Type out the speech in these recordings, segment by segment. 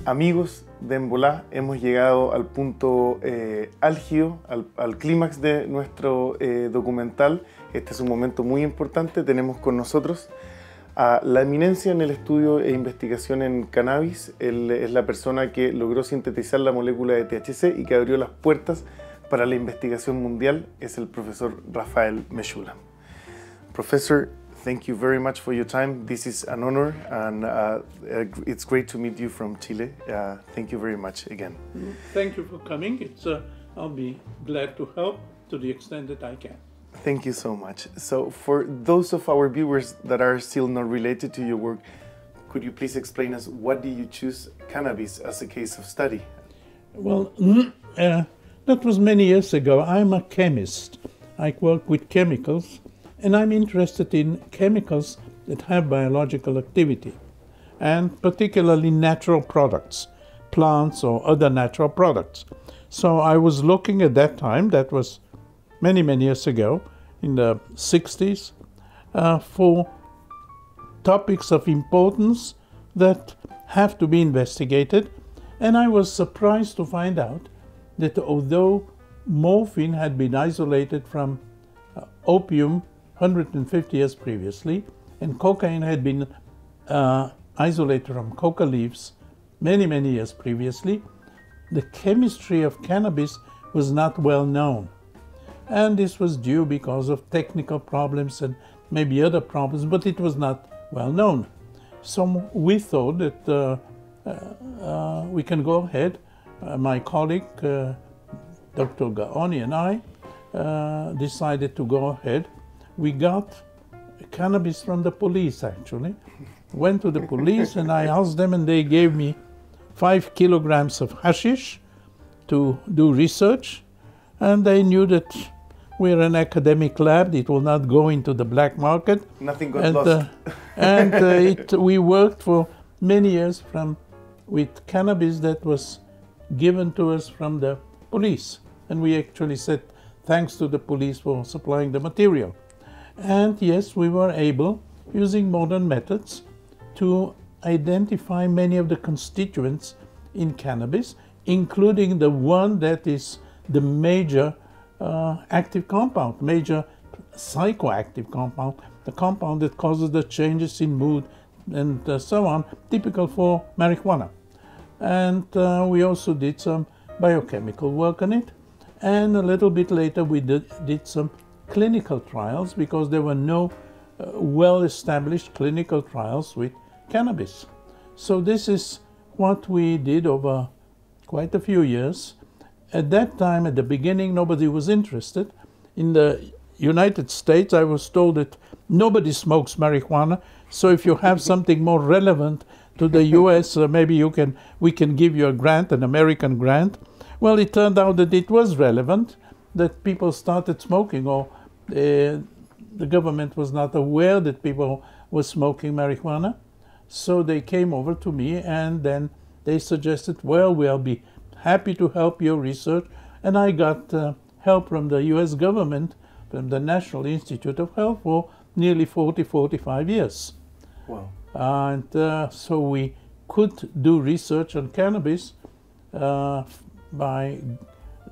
Amigos de En Volá, hemos llegado al punto álgido, al clímax de nuestro documental. Este es un momento muy importante. Tenemos con nosotros a la eminencia en el estudio e investigación en cannabis. Él es la persona que logró sintetizar la molécula de THC y que abrió las puertas para la investigación mundial. Es el profesor Raphael Mechoulam. Professor, thank you very much for your time. This is an honor, and it's great to meet you from Chile. Thank you very much again. Thank you for coming. I'll be glad to help to the extent that I can. Thank you so much. So for those of our viewers that are still not related to your work, could you please explain us what do you choose cannabis as a case of study? Well, that was many years ago. I'm a chemist. I work with chemicals, and I'm interested in chemicals that have biological activity, and particularly natural products, plants or other natural products. So I was looking at that time, that was many years ago, in the 60s, for topics of importance that have to be investigated. And I was surprised to find out that although morphine had been isolated from opium 150 years previously, and cocaine had been isolated from coca leaves many years previously, the chemistry of cannabis was not well known. And this was due because of technical problems and maybe other problems, but it was not well known. So we thought that we can go ahead. My colleague, Dr. Gaoni, and I decided to go ahead. We got cannabis from the police, actually. Went to the police and I asked them, and they gave me 5 kilograms of hashish to do research. And they knew that we're an academic lab, it will not go into the black market. Nothing got lost. We worked for many years with cannabis that was given to us from the police. And we actually said thanks to the police for supplying the material. And yes, we were able, using modern methods, to identify many of the constituents in cannabis, including the one that is the major active compound, major psychoactive compound, the compound that causes the changes in mood and so on, typical for marijuana. And we also did some biochemical work on it. And a little bit later we did some clinical trials because there were no well-established clinical trials with cannabis. So this is what we did over quite a few years. At that time, at the beginning, nobody was interested. In the United States, I was told that nobody smokes marijuana, so if you have something more relevant to the US, maybe we can give you a grant, an American grant. Well, it turned out that it was relevant, that people started smoking, or the government was not aware that people were smoking marijuana. So they came over to me and then they suggested, well, we'll be happy to help your research. And I got help from the US government, from the National Institute of Health, for nearly 45 years. Wow. And so we could do research on cannabis by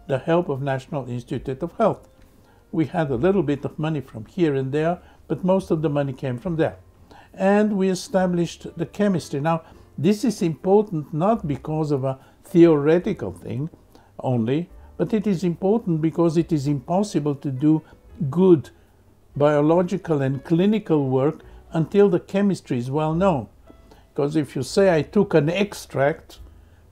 the help of National Institute of Health. We had a little bit of money from here and there, but most of the money came from there. And we established the chemistry. Now, this is important not because of a theoretical thing only, but it is important because it is impossible to do good biological and clinical work until the chemistry is well known. Because if you say, I took an extract,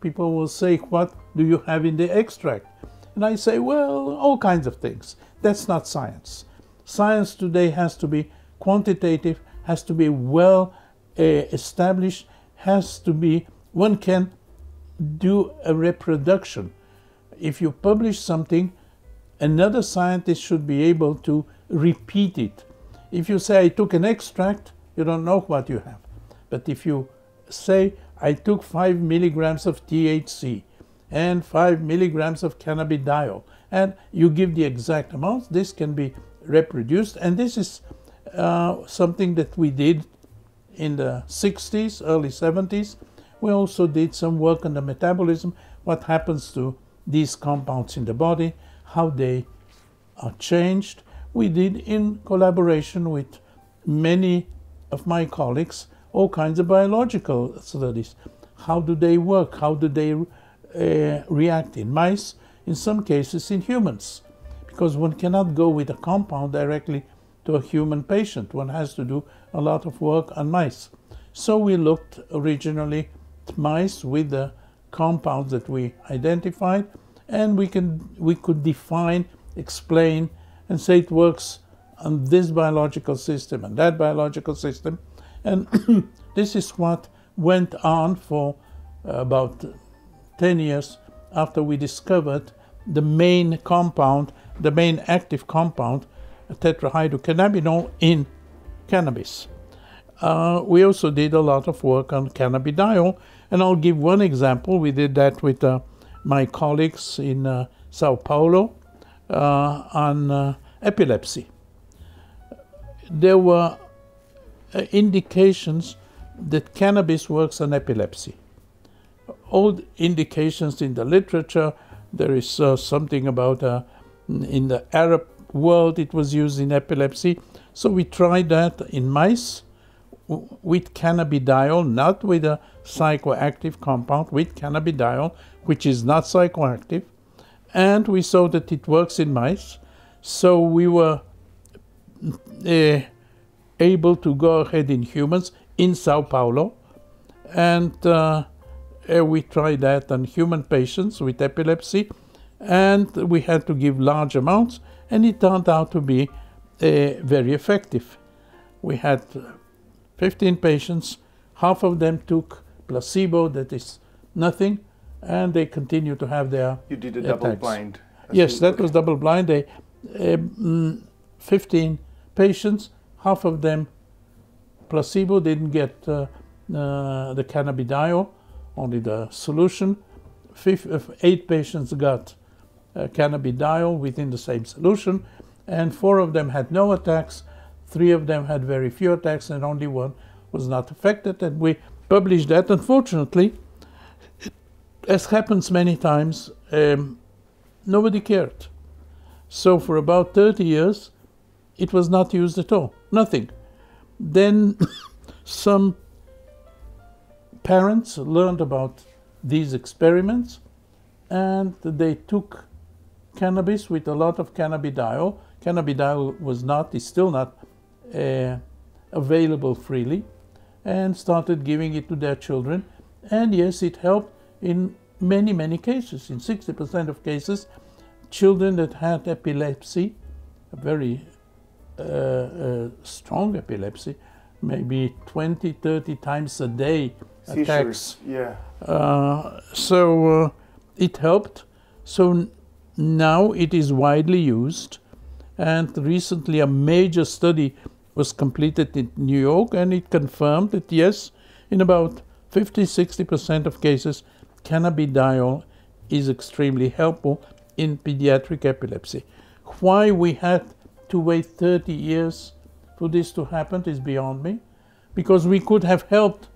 people will say, what do you have in the extract? And I say, well, all kinds of things. That's not science. Science today has to be quantitative, has to be well established, has to be, one can do a reproduction. If you publish something, another scientist should be able to repeat it. If you say, I took an extract, you don't know what you have. But if you say, I took 5 milligrams of THC and 5 milligrams of cannabidiol, and you give the exact amounts, this can be reproduced. And this is something that we did in the 60s, early 70s. We also did some work on the metabolism, what happens to these compounds in the body, how they are changed. We did, in collaboration with many of my colleagues, all kinds of biological studies. How do they work? How do they react in mice? In some cases in humans, because one cannot go with a compound directly to a human patient. One has to do a lot of work on mice. So we looked originally at mice with the compounds that we identified, and we could define, explain, and say it works on this biological system and that biological system. And this is what went on for about 10 years after we discovered the main compound, the main active compound, tetrahydrocannabinol in cannabis. We also did a lot of work on cannabidiol, and I'll give one example. We did that with my colleagues in Sao Paulo on epilepsy. There were indications that cannabis works on epilepsy. All indications in the literature. There is something about in the Arab world it was used in epilepsy. So we tried that in mice with cannabidiol, not with a psychoactive compound, with cannabidiol, which is not psychoactive. And we saw that it works in mice. So we were able to go ahead in humans in Sao Paulo. And we tried that on human patients with epilepsy. And we had to give large amounts. And it turned out to be very effective. We had 15 patients. Half of them took placebo, that is nothing, and they continue to have their You did a attacks. double blind. Yes, that was double blind. They 15 patients, half of them placebo, didn't get the cannabidiol, only the solution. 8 patients got cannabidiol within the same solution, and 4 of them had no attacks, 3 of them had very few attacks, and only 1 was not affected. And we published that. Unfortunately, as happens many times, nobody cared. So for about 30 years, it was not used at all, nothing. Then some parents learned about these experiments, and they took cannabis with a lot of cannabidiol. Cannabidiol was not, is still not available freely, and started giving it to their children. And yes, it helped in many, many cases. In 60% of cases, children that had epilepsy, a very strong epilepsy, maybe 20, 30 times a day attacks. Yeah. So it helped. So now it is widely used. And recently a major study was completed in New York, and it confirmed that yes, in about 50-60% of cases, cannabidiol is extremely helpful in pediatric epilepsy. Why we had to wait 30 years for this to happen is beyond me, because we could have helped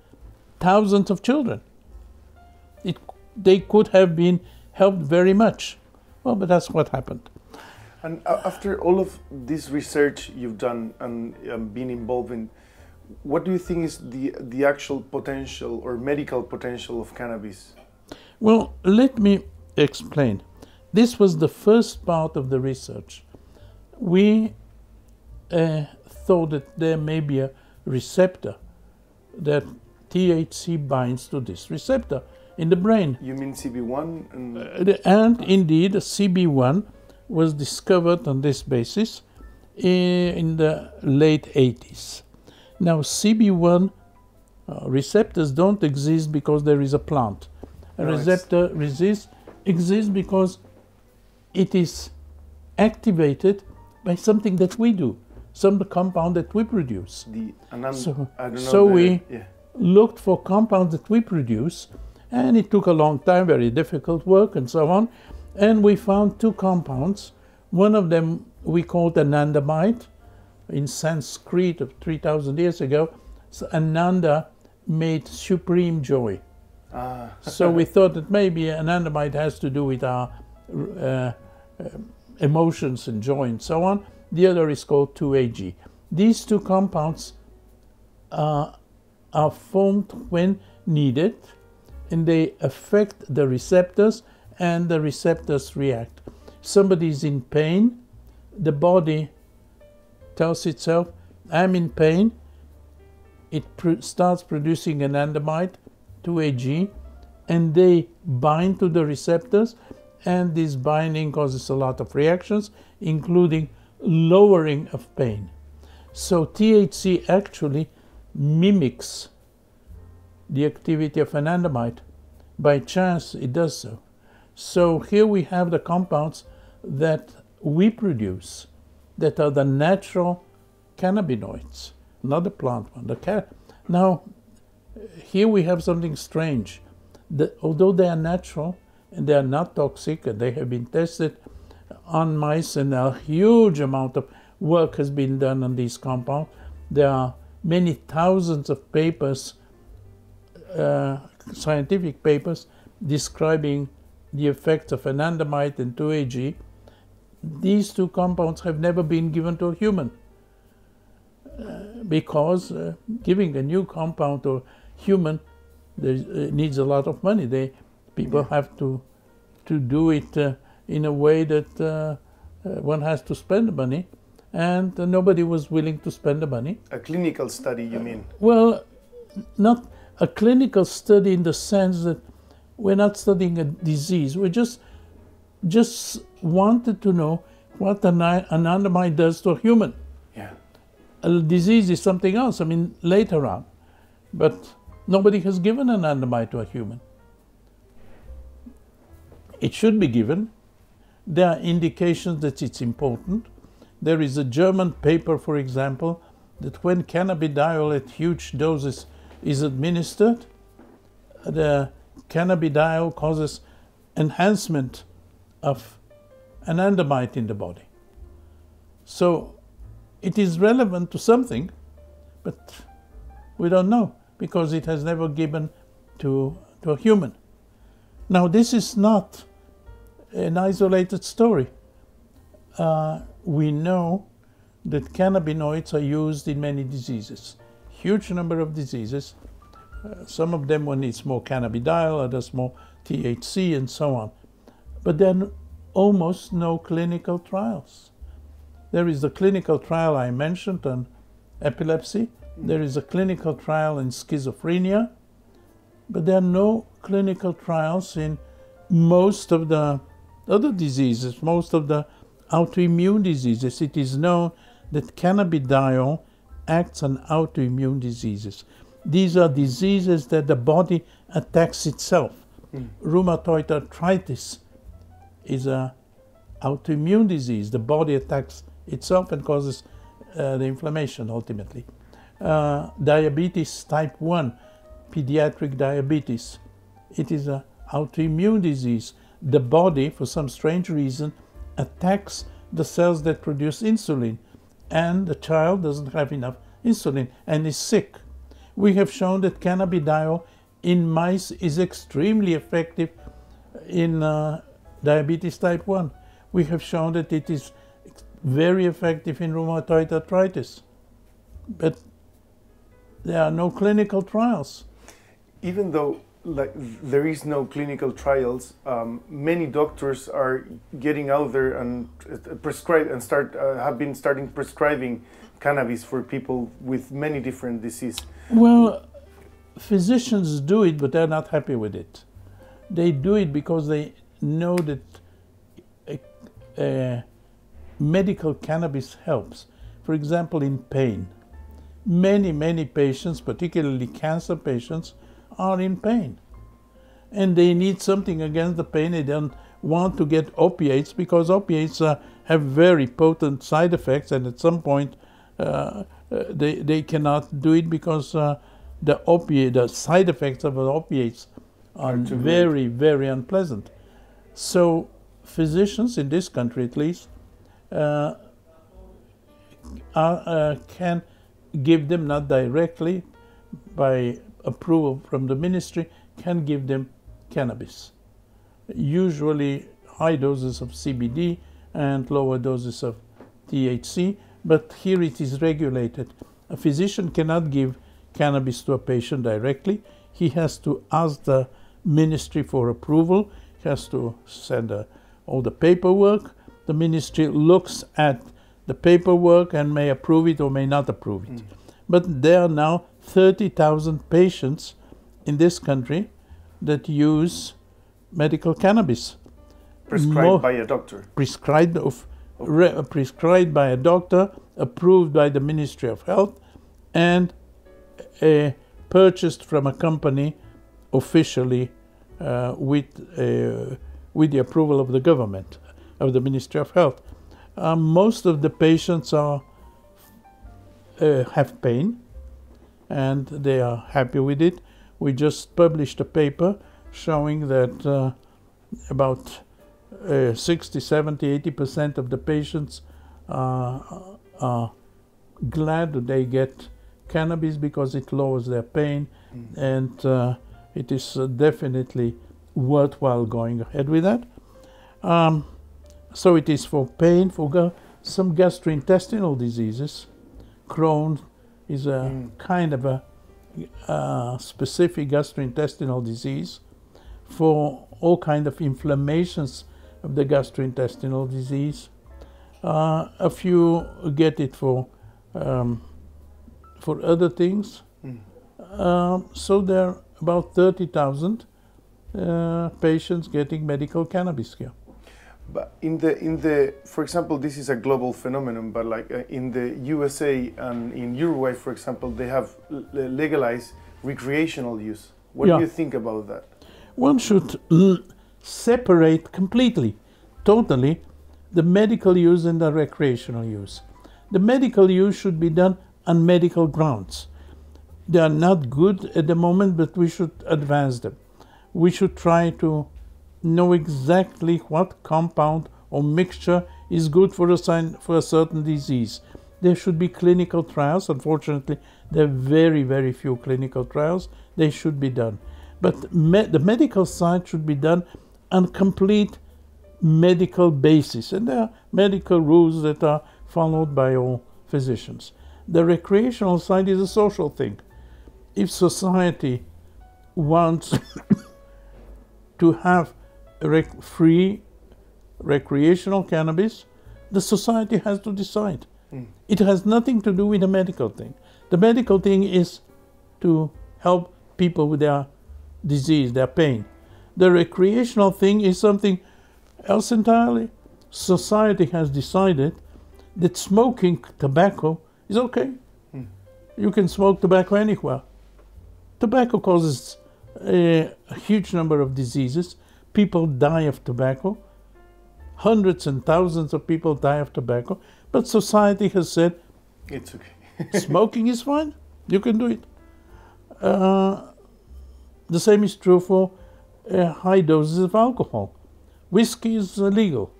thousands of children. They could have been helped very much. Well, but that's what happened. And after all of this research you've done and been involved in, what do you think is the actual potential or medical potential of cannabis? Well, let me explain. This was the first part of the research. We thought that there may be a receptor that THC binds to this receptor in the brain. You mean CB1? And indeed, CB1 was discovered on this basis in the late 80s. Now, CB1 receptors don't exist because there is a plant. A receptor exists because it is activated by something that we do, some compound that we produce. So we looked for compounds that we produce, and it took a long time, very difficult work and so on, and we found 2 compounds. One of them we called anandamide. In Sanskrit of 3,000 years ago, so Ananda made supreme joy. So we thought that maybe anandamide has to do with our emotions and joy and so on. The other is called 2-AG. These two compounds are formed when needed, and they affect the receptors, and the receptors react. Somebody is in pain, the body tells itself, I'm in pain. It starts producing anandamide, 2-AG, and they bind to the receptors, and this binding causes a lot of reactions, including lowering of pain. So THC actually mimics the activity of anandamide. By chance, it does so. So here we have the compounds that we produce that are the natural cannabinoids, not the plant one. Now, here we have something strange. Although they are natural and they are not toxic, and they have been tested on mice, and a huge amount of work has been done on these compounds. There are many thousands of papers, scientific papers, describing the effects of anandamide and 2-AG. These two compounds have never been given to a human because giving a new compound to a human needs a lot of money. People have to do it in a way that one has to spend the money, and nobody was willing to spend the money. A clinical study, you mean? Well, not a clinical study in the sense that we're not studying a disease. We just wanted to know what anandamide does to a human. Yeah. A disease is something else, later on. But nobody has given anandamide to a human. It should be given. There are indications that it's important. There is a German paper, for example, that when cannabidiol at huge doses is administered, the cannabidiol causes enhancement of anandamide in the body. So it is relevant to something, but we don't know because it has never given to a human. Now, this is not an isolated story. We know that cannabinoids are used in many diseases, huge number of diseases. Some of them one needs more cannabidiol, others more THC, and so on. But there are almost no clinical trials. There is the clinical trial I mentioned on epilepsy. There is a clinical trial in schizophrenia. But there are no clinical trials in most of the other diseases, most of the autoimmune diseases. It is known that cannabidiol acts on autoimmune diseases. These are diseases that the body attacks itself. Rheumatoid arthritis is an autoimmune disease. The body attacks itself and causes the inflammation ultimately. Diabetes type 1, pediatric diabetes, it is an autoimmune disease. The body, for some strange reason, attacks the cells that produce insulin, and the child doesn't have enough insulin and is sick. We have shown that cannabidiol in mice is extremely effective in diabetes type 1. We have shown that it is very effective in rheumatoid arthritis. But there are no clinical trials. Even though there is no clinical trials, many doctors are getting out there and have been starting prescribing cannabis for people with many different diseases. Well, physicians do it, but they're not happy with it. They do it because they know that medical cannabis helps. For example, in pain. Many patients, particularly cancer patients, are in pain. And they need something against the pain. They don't want to get opiates because opiates have very potent side effects, and at some point they cannot do it because the side effects of the opiates are very unpleasant. So physicians, in this country at least, can give them, not directly, by approval from the ministry, can give them cannabis. Usually high doses of CBD and lower doses of THC, but here it is regulated. A physician cannot give cannabis to a patient directly. He has to ask the ministry for approval. He has to send all the paperwork. The ministry looks at the paperwork and may approve it or may not approve it. But there are now 30,000 patients in this country that use medical cannabis. Prescribed by a doctor. Prescribed by a doctor, approved by the Ministry of Health, and purchased from a company officially with the approval of the government, of the Ministry of Health. Most of the patients have pain, and they are happy with it. We just published a paper showing that about 60, 70, 80% of the patients are glad that they get cannabis because it lowers their pain, and it is definitely worthwhile going ahead with that. So it is for pain, for some gastrointestinal diseases. Crohn is a kind of a specific gastrointestinal disease. For all kind of inflammations of the gastrointestinal disease. A few get it for other things. So there are about 30,000 patients getting medical cannabis here. But for example, this is a global phenomenon, but like in the USA and in Uruguay, for example, they have legalized recreational use. What do you think about that? One should separate completely, totally, the medical use and the recreational use. The medical use should be done on medical grounds. They are not good at the moment, but we should advance them. We should try to know exactly what compound or mixture is good for a certain disease. There should be clinical trials. Unfortunately, there are very, very few clinical trials. They should be done. But the medical side should be done on complete medical basis. And there are medical rules that are followed by all physicians. The recreational side is a social thing. If society wants to have free recreational cannabis, the society has to decide. It has nothing to do with the medical thing. The medical thing is to help people with their disease, their pain. The recreational thing is something else entirely. Society has decided that smoking tobacco is okay. You can smoke tobacco anywhere. Tobacco causes a huge number of diseases. People die of tobacco. Hundreds and thousands of people die of tobacco. But society has said, it's okay. Smoking is fine. You can do it. The same is true for high doses of alcohol. Whiskey is illegal.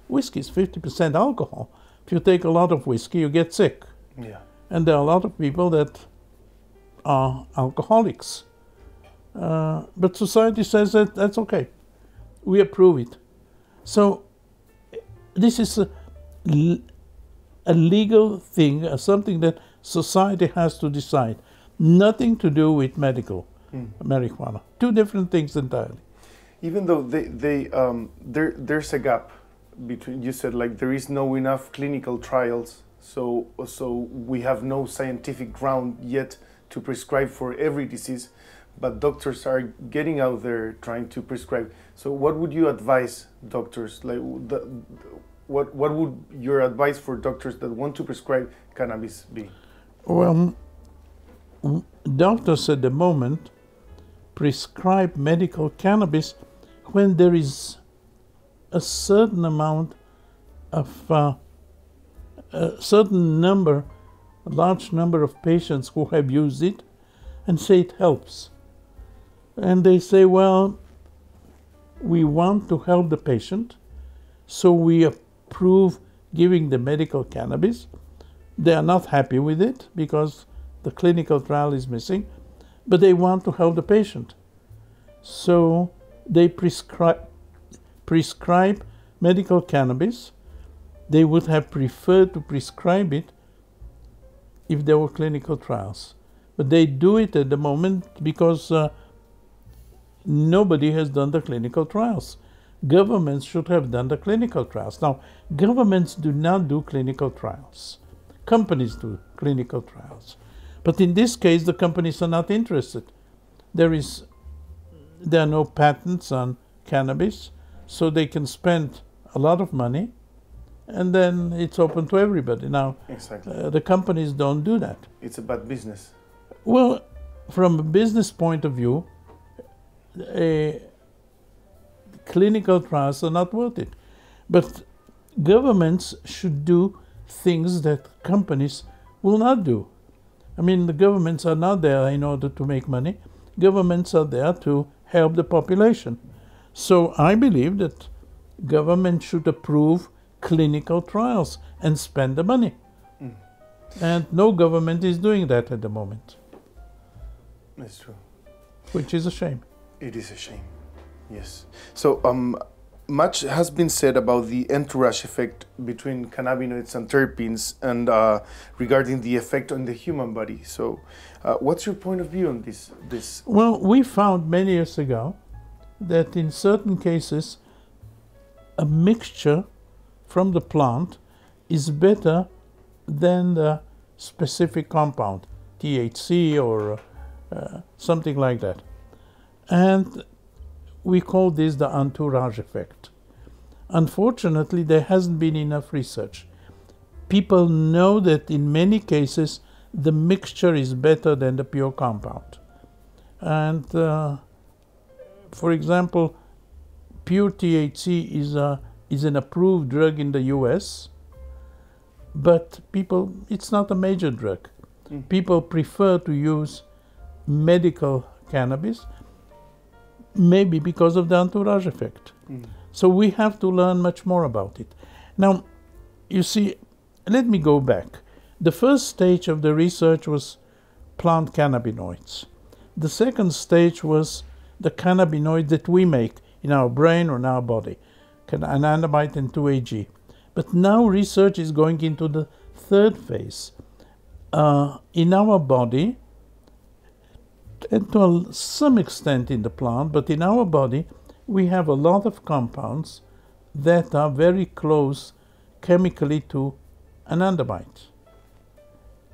Whiskey is 50% alcohol. If you take a lot of whiskey, you get sick. Yeah. And there are a lot of people that are alcoholics. But society says that that's okay. We approve it. So this is a legal thing, something that society has to decide. Nothing to do with medical marijuana. Two different things entirely. Even though there's a gap between, you said like there is no enough clinical trials, so we have no scientific ground yet to prescribe for every disease, but doctors are getting out there trying to prescribe. So what would you advise doctors? Like what would your advice for doctors that want to prescribe cannabis be? Well, doctors at the moment prescribe medical cannabis when there is a certain amount of a large number of patients who have used it and say it helps. And they say, well, we want to help the patient, so we approve giving the medical cannabis, They are not happy with it because the clinical trial is missing, but they want to help the patient. So they prescribe medical cannabis. They would have preferred to prescribe it if there were clinical trials. But they do it at the moment because nobody has done the clinical trials. Governments should have done the clinical trials. Now, governments do not do clinical trials. Companies do clinical trials. But in this case, the companies are not interested. There are no patents on cannabis, so they can spend a lot of money, and then it's open to everybody. Now, exactly. The companies don't do that. It's a bad business. Well, from a business point of view, clinical trials are not worth it. But governments should do things that companies will not do. I mean, the governments are not there in order to make money. Governments are there to help the population. So I believe that government should approve clinical trials and spend the money. And no government is doing that at the moment. That's true. Which is a shame. It is a shame, yes. So much has been said about the entourage effect between cannabinoids and terpenes and regarding the effect on the human body. So what's your point of view on this? Well, we found many years ago that in certain cases a mixture from the plant is better than the specific compound, THC or something like that. And we call this the entourage effect. Unfortunately, there hasn't been enough research. People know that in many cases the mixture is better than the pure compound. And for example, pure THC is an approved drug in the US, but it's not a major drug. People prefer to use medical cannabis, maybe because of the entourage effect. So we have to learn much more about it. Now, you see, let me go back. The first stage of the research was plant cannabinoids. The second stage was the cannabinoid that we make in our brain or in our body, anandamide and 2-AG. But now research is going into the third phase. In our body, and to some extent in the plant, but in our body, we have a lot of compounds that are very close chemically to anandamide.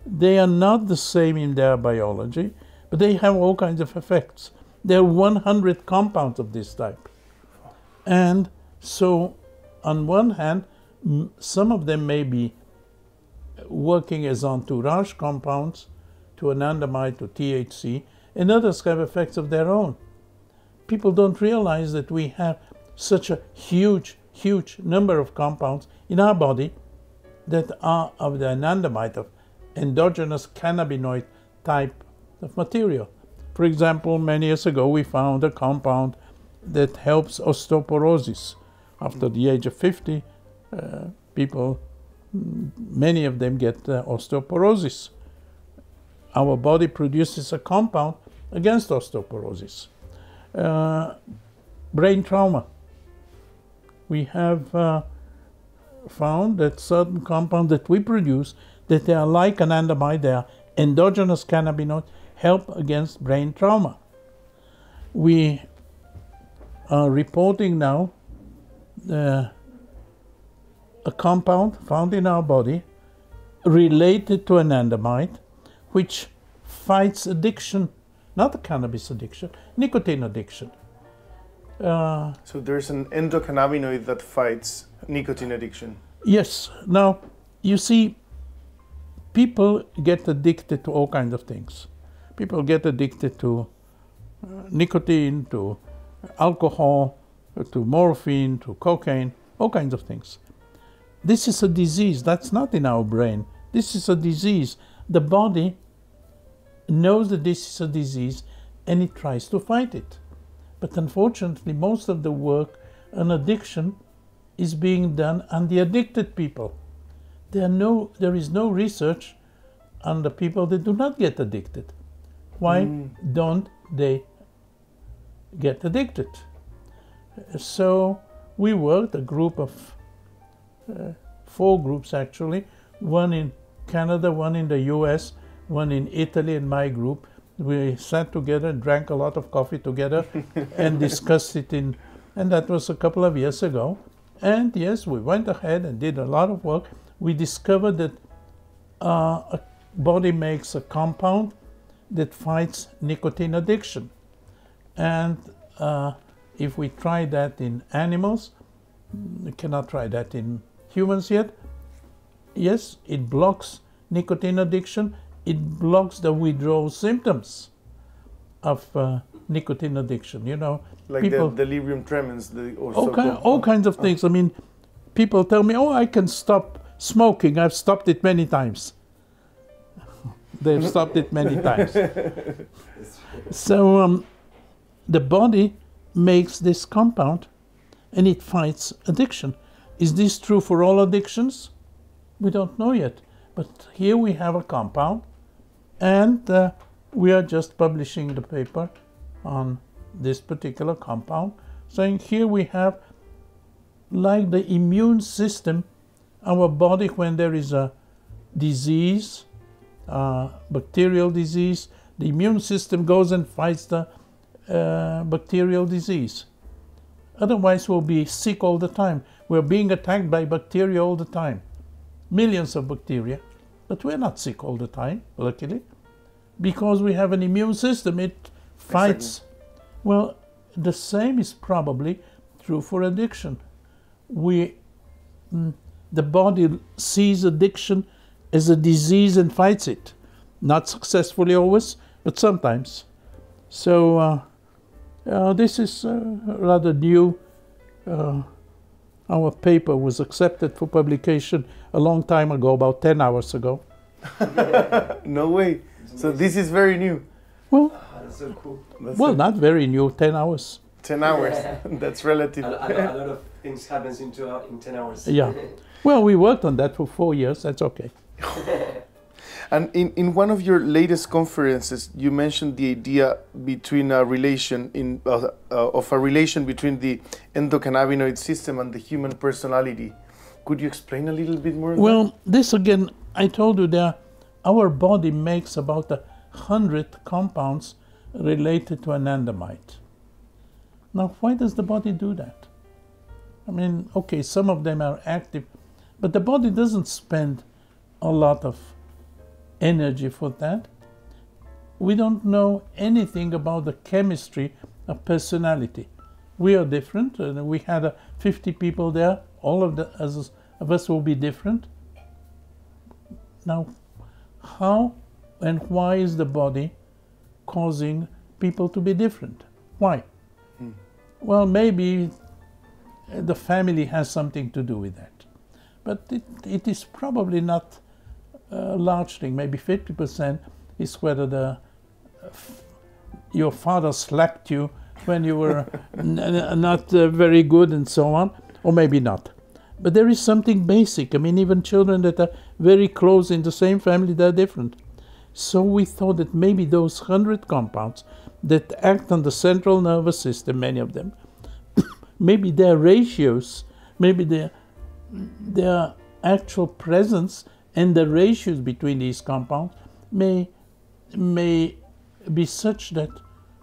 They are not the same in their biology, but they have all kinds of effects. There are 100 compounds of this type. And so, on one hand, some of them may be working as entourage compounds to anandamide, to THC, and others have effects of their own. People don't realize that we have such a huge number of compounds in our body that are of the anandamide, of endogenous cannabinoid type of material. For example, many years ago we found a compound that helps osteoporosis. After the age of 50, people, many of them get osteoporosis. Our body produces a compound against osteoporosis. Brain trauma. We have found that certain compounds that we produce, that they are like anandamide, they are endogenous cannabinoids, help against brain trauma. We are reporting now a compound found in our body related to anandamide, which fights addiction, not the cannabis addiction, nicotine addiction. So there's an endocannabinoid that fights nicotine addiction. Yes. Now, you see, people get addicted to all kinds of things. People get addicted to nicotine, to alcohol, to morphine, to cocaine, all kinds of things. This is a disease. That's not in our brain. This is a disease. The body knows that this is a disease and it tries to fight it. But unfortunately, most of the work on addiction is being done on the addicted people. there is no research on the people that do not get addicted. Why don't they get addicted? So we worked, a group of 4 groups actually, one in Canada, one in the US, one in Italy, and my group. We sat together and drank a lot of coffee together and discussed it and that was a couple of years ago. And yes, we went ahead and did a lot of work. We discovered that a body makes a compound that fights nicotine addiction. And if we try that in animals, we cannot try that in humans yet. Yes, it blocks nicotine addiction. It blocks the withdrawal symptoms of nicotine addiction. You know, like people, the delirium tremens, all kinds of things. I mean, people tell me, "Oh, I can stop smoking. I've stopped it many times." They've stopped it many times. So the body makes this compound, and it fights addiction. Is this true for all addictions? We don't know yet. But here we have a compound, and we are just publishing the paper on this particular compound, saying here we have, like the immune system, our body, when there is a disease, bacterial disease, the immune system goes and fights the bacterial disease. Otherwise we'll be sick all the time. We're being attacked by bacteria all the time. Millions of bacteria, but we're not sick all the time, luckily, because we have an immune system. It fights. Well, the same is probably true for addiction. The body sees addiction as a disease and fights it. Not successfully always, but sometimes. So this is rather new. Our paper was accepted for publication a long time ago, about 10 hours ago. No way. So this is very new. Well, that's so cool. Not very new, 10 hours. 10 hours, that's relative. A lot of things happens in 10 hours. Yeah. Well, we worked on that for 4 years, that's okay. And in one of your latest conferences, you mentioned the idea between a relation between the endocannabinoid system and the human personality. Could you explain a little bit more? Well, this again, I told you that our body makes about 100 compounds related to anandamide. Now, why does the body do that? I mean, okay, some of them are active, but the body doesn't spend a lot of energy for that. We don't know anything about the chemistry of personality. We are different, and we had 50 people there. All of us will be different. Now, how and why is the body causing people to be different? Why? Well, maybe the family has something to do with that. But it is probably not a large thing. Maybe 50% is whether your father slapped you when you were not very good and so on, or maybe not. But there is something basic. I mean, even children that are very close in the same family, they're different. So we thought that maybe those 100 compounds that act on the central nervous system, many of them, maybe their ratios, maybe their actual presence and the ratios between these compounds may be such that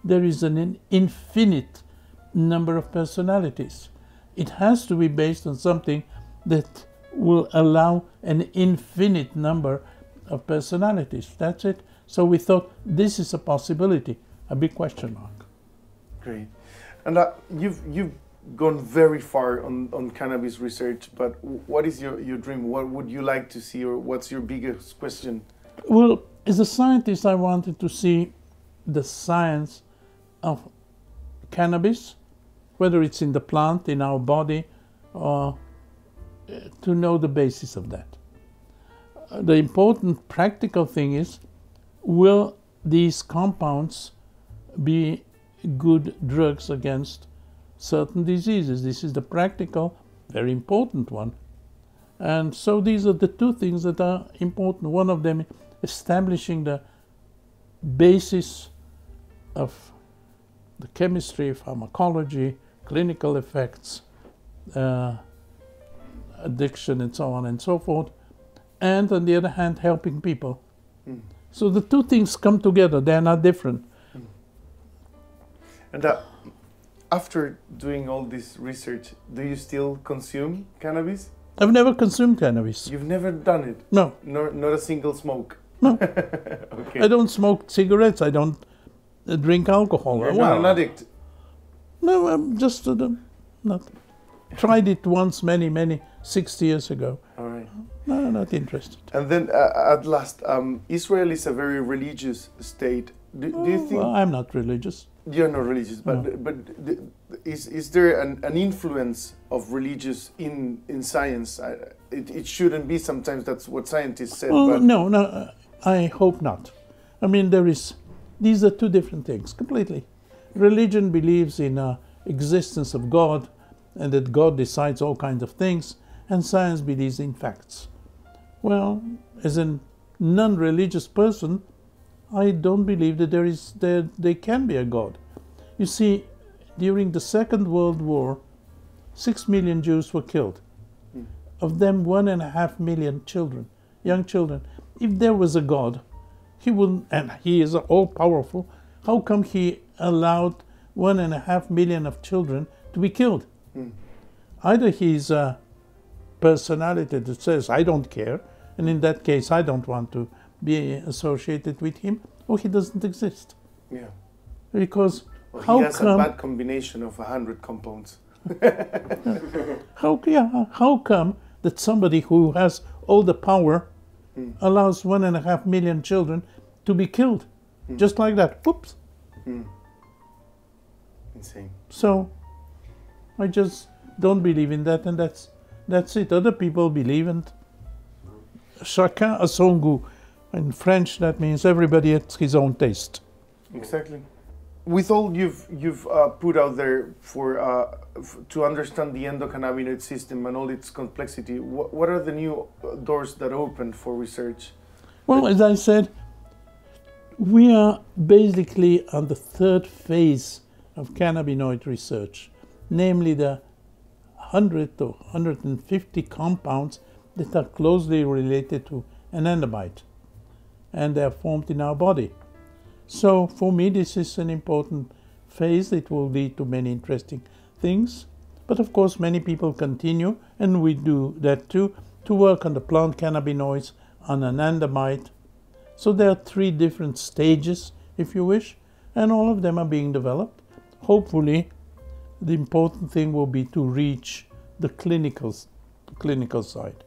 there is an infinite number of personalities. It has to be based on something that will allow an infinite number of personalities. That's it. So we thought this is a possibility, a big question mark. Great. And you've gone very far on cannabis research, but what is your dream? What would you like to see, or what's your biggest question? Well, as a scientist, I wanted to see the science of cannabis, whether it's in the plant, in our body, or to know the basis of that. The important practical thing is, will these compounds be good drugs against certain diseases? This is the practical, very important one. And so these are the two things that are important. One of them, establishing the basis of the chemistry, pharmacology, clinical effects, addiction, and so on and so forth. And on the other hand, helping people. So the two things come together. They're not different. And after doing all this research, do you still consume cannabis? I've never consumed cannabis. You've never done it? No. Not a single smoke? No. Okay. I don't smoke cigarettes. I don't drink alcohol. You're not an addict? No, I'm just not. Tried it once, many, 60 years ago. All right. No, not interested. And then at last, Israel is a very religious state. Do you think... Well, I'm not religious. You're not religious, but No. but is there an influence of religious in science? It shouldn't be. Sometimes that's what scientists said. Well, but no, I hope not. I mean, these are two different things, completely. Religion believes in existence of God and that God decides all kinds of things, and science believes in facts. Well, as a non-religious person, I don't believe that there can be a God. You see, during the Second World War, 6 million Jews were killed. Of them, 1.5 million children, young children. If there was a God, he wouldn't, and he is all-powerful, how come he allowed 1.5 million of children to be killed? Either he's a personality that says, I don't care, and in that case, I don't want to be associated with him, or he doesn't exist. yeah, Because well, he has a bad combination of 100 compounds. how come that somebody who has all the power allows 1.5 million children to be killed? Just like that. Whoops. Insane. So I just don't believe in that, and that's it. Other people believe, and chacun a son goût. In French, that means everybody has his own taste. Exactly. With all you've put out there to understand the endocannabinoid system and all its complexity, what are the new doors that opened for research? Well, as I said, we are basically on the third phase of cannabinoid research, namely the 100 to 150 compounds that are closely related to anandamide, and they are formed in our body. So for me, this is an important phase. It will lead to many interesting things. But of course, many people continue, and we do that too, to work on the plant cannabinoids, on anandamide. So there are 3 different stages, if you wish, and all of them are being developed. Hopefully, the important thing will be to reach the clinical side.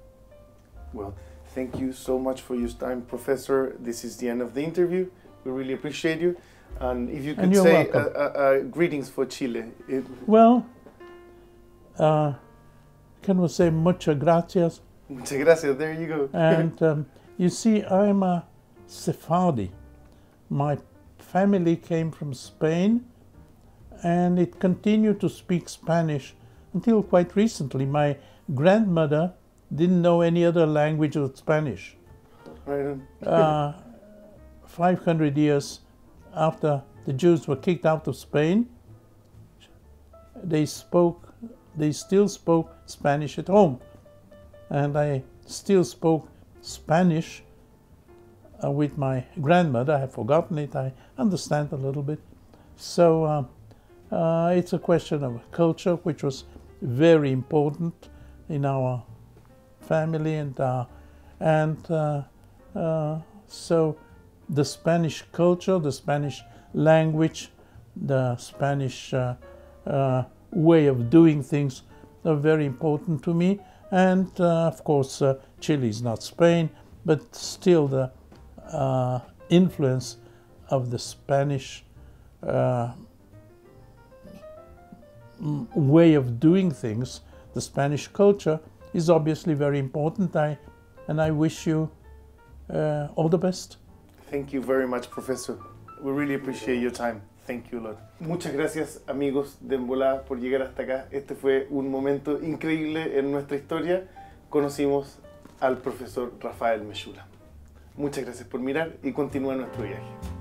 Well, thank you so much for your time, Professor. This is the end of the interview. We really appreciate you. And if you could say greetings for Chile. Well, can we say muchas gracias? Muchas gracias, there you go. And you see, I'm a Sephardi. My family came from Spain, and it continued to speak Spanish until quite recently. My grandmother didn't know any other language but Spanish. Right. 500 years after the Jews were kicked out of Spain, they still spoke Spanish at home. And I still spoke Spanish with my grandmother. I have forgotten it. I understand a little bit. So it's a question of culture, which was very important in our family, and so the Spanish culture, the Spanish language, the Spanish way of doing things are very important to me. And of course, Chile is not Spain, but still the influence of the Spanish way of doing things, the Spanish culture, is obviously very important. And I wish you all the best. Thank you very much, Professor. We really appreciate your time. Thank you a lot. Muchas gracias, amigos de En Volá, por llegar hasta acá. Este fue un momento increíble en nuestra historia conocimos al profesor Raphael Mechoulam. Muchas gracias por mirar y continúa nuestro viaje.